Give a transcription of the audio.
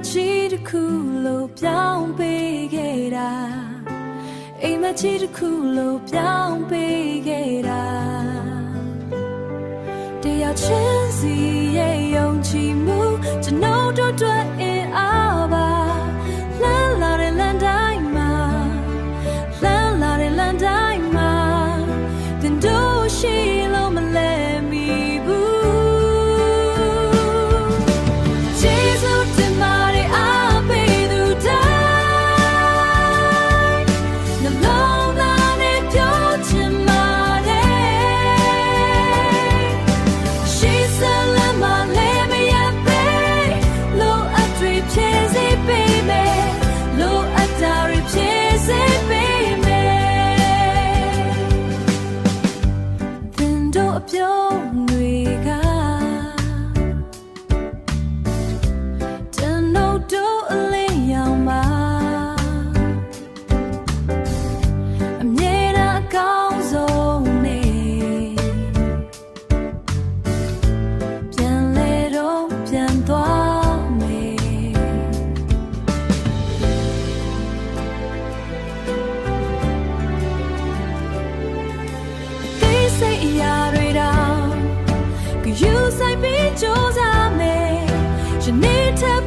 ကြီးတစ်ခုလို့ပြောင်းပေးခဲ့တာအိမ်မကြီးတစ်ခုလို့ပြောင်းပေးခဲ့တာတရားချင်းစီရဲ့ယုံကြည်မှုကျွန်တော်တို့အတွက်အင်အားပါလမ်းလာတဲ့လမ်းတိုင်းမှာလမ်းလာတဲ့လမ်းတိုင်းမှာတင်တို့ရှိလို့မလဲမိဘူးကျေးဇူးတင်ပါတယ်အားပေးသူတိုင်းနှလုံးသားနဲ့ပြောချင်ပါတယ်ရှိစလမ်းမလဲမရပဲလိုအပ်တွေဖြည့်စေပေးမယ်လိုအပ်တာတွေဖြည့်စေပေးမယ်တင်တို့အပြုံးတွေကတင်တို့အလင်းရောင်မှာအမြဲတမ်းအကောင်းဆုံးနဲ့ပြန်လဲတော့ပြန်သွားမယ်ဒီစိတ်အရာတွေတော့ယူဆိုင်ပြီးကြိုးစားမယ်ယနေ့ထပ်